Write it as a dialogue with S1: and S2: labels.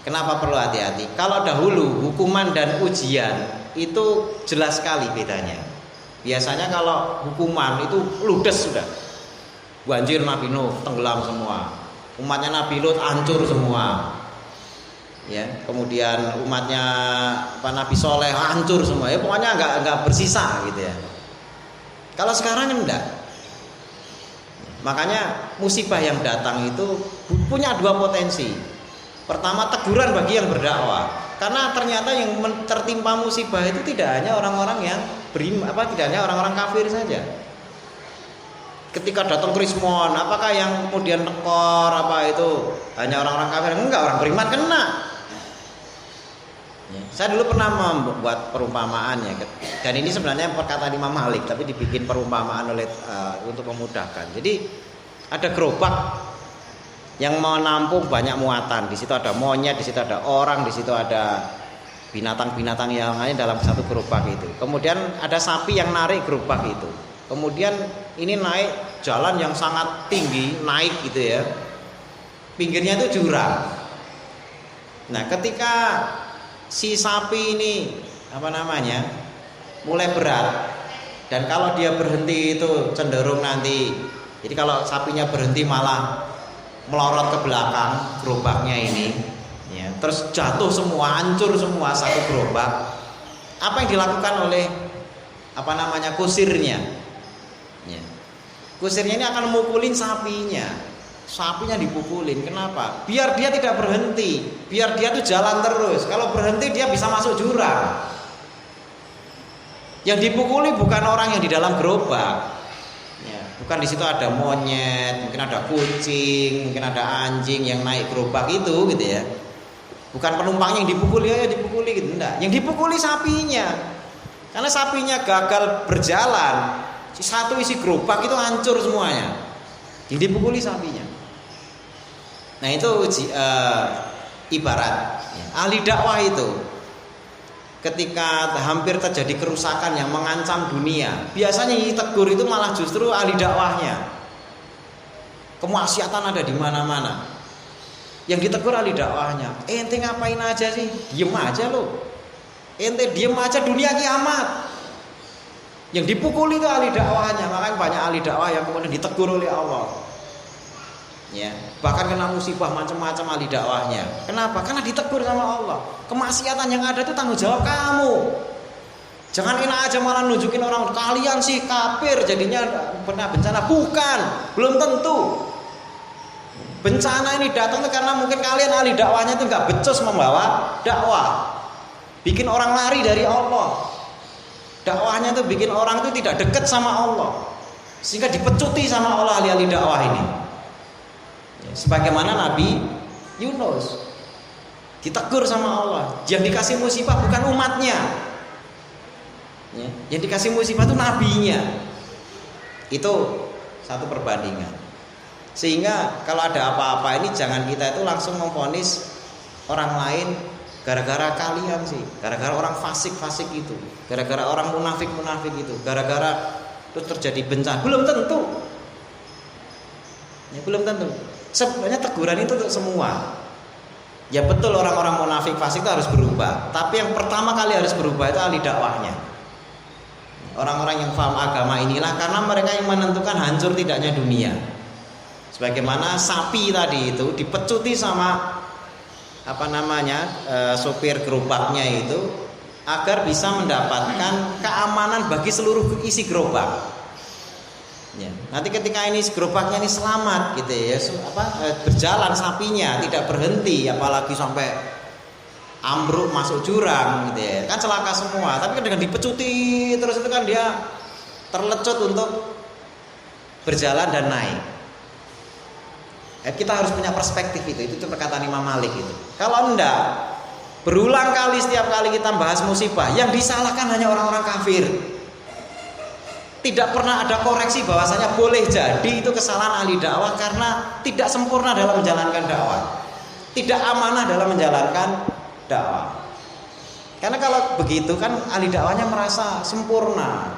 S1: Kenapa perlu hati-hati? Kalau dahulu hukuman dan ujian itu jelas sekali bedanya. Biasanya kalau hukuman itu ludes sudah. Banjir Nabi Nuh tenggelam semua. Umatnya Nabi Lut hancur semua. Ya, kemudian umatnya Nabi Soleh hancur semua. Ya pokoknya enggak bersisa gitu ya. Kalau sekarang enggak. Makanya musibah yang datang itu punya dua potensi. Pertama, teguran bagi yang berdakwah. Karena ternyata yang tertimpa musibah itu tidak hanya orang-orang yang tidak hanya orang-orang kafir saja. Ketika datang krismon, apakah yang kemudian tekor itu hanya orang-orang kafir? Enggak, orang beriman kena. Ya, saya dulu pernah membuat perumpamaan ya, dan ini sebenarnya perkataan Imam Malik, tapi dibikin perumpamaan oleh untuk memudahkan. Jadi ada gerobak yang menampung banyak muatan. Di situ ada monyet, di situ ada orang, di situ ada binatang-binatang yang lain dalam satu gerobak itu. Kemudian ada sapi yang narik gerobak itu. Kemudian ini naik jalan yang sangat tinggi, naik gitu ya. Pinggirnya itu jurang. Nah, ketika si sapi ini mulai berat, dan kalau dia berhenti itu cenderung nanti, jadi kalau sapinya berhenti malah melorot ke belakang gerobaknya ini ya, terus jatuh semua, hancur semua satu gerobak. Apa yang dilakukan oleh kusirnya ya. Kusirnya ini akan memukulin sapinya dipukulin. Kenapa? Biar dia tidak berhenti, biar dia tuh jalan terus. Kalau berhenti dia bisa masuk jurang. Yang dipukuli bukan orang yang di dalam gerobak. Bukan di situ ada monyet, mungkin ada kucing, mungkin ada anjing yang naik gerobak itu gitu ya. Bukan penumpangnya yang dipukuli gitu, enggak. Yang dipukuli sapinya. Karena sapinya gagal berjalan, satu isi gerobak itu hancur semuanya. Yang dipukuli sapinya. Nah, itu ibarat ahli dakwah itu ketika hampir terjadi kerusakan yang mengancam dunia, biasanya yang ditegur itu malah justru ahli dakwahnya. Kemaksiatan ada di mana-mana. Yang ditegur ahli dakwahnya. Ente ngapain aja sih? Diem aja lo. Ente diem aja, dunia kiamat. Yang dipukul itu ahli dakwahnya. Makanya banyak ahli dakwah yang kemudian ditegur oleh Allah. Ya, bahkan kena musibah macam-macam ahli dakwahnya. Kenapa? Karena ditegur sama Allah. Kemaksiatan yang ada itu tanggung jawab kamu. Jangan enak aja malah nunjukin orang kalian sih kafir jadinya pernah bencana. Bukan, belum tentu. Bencana ini datang karena mungkin kalian ahli dakwahnya itu nggak becus membawa dakwah, bikin orang lari dari Allah. Dakwahnya itu bikin orang itu tidak dekat sama Allah, sehingga dipecuti sama Allah ahli-ahli dakwah ini. Sebagaimana Nabi Yunus ditegur sama Allah, yang dikasih musibah bukan umatnya, yang dikasih musibah itu nabinya. Itu satu perbandingan. Sehingga kalau ada apa-apa ini jangan kita itu langsung memvonis orang lain gara-gara kalian sih, gara-gara orang fasik-fasik itu, gara-gara orang munafik-munafik itu, gara-gara terus terjadi bencana. Belum tentu. Ya, belum tentu. Sebenarnya teguran itu untuk semua. Ya betul, orang-orang munafik fasik itu harus berubah. Tapi yang pertama kali harus berubah itu ahli dakwahnya. Orang-orang yang paham agama inilah, karena mereka yang menentukan hancur tidaknya dunia. Sebagaimana sapi tadi itu dipecuti sama sopir gerobaknya itu agar bisa mendapatkan keamanan bagi seluruh isi gerobak. Ya, nanti ketika ini gerobaknya ini selamat gitu ya, berjalan sapinya tidak berhenti, apalagi sampai ambruk masuk jurang gitu ya, kan celaka semua. Tapi dengan dipecuti terus itu kan dia terlecut untuk berjalan dan naik. Kita harus punya perspektif itu perkataan Imam Malik itu. Kalau enggak, berulang kali setiap kali kita bahas musibah, yang disalahkan hanya orang-orang kafir. Tidak pernah ada koreksi bahwasanya boleh jadi itu kesalahan ahli dakwah karena tidak sempurna dalam menjalankan dakwah, tidak amanah dalam menjalankan dakwah. Karena kalau begitu kan ahli dakwahnya merasa sempurna,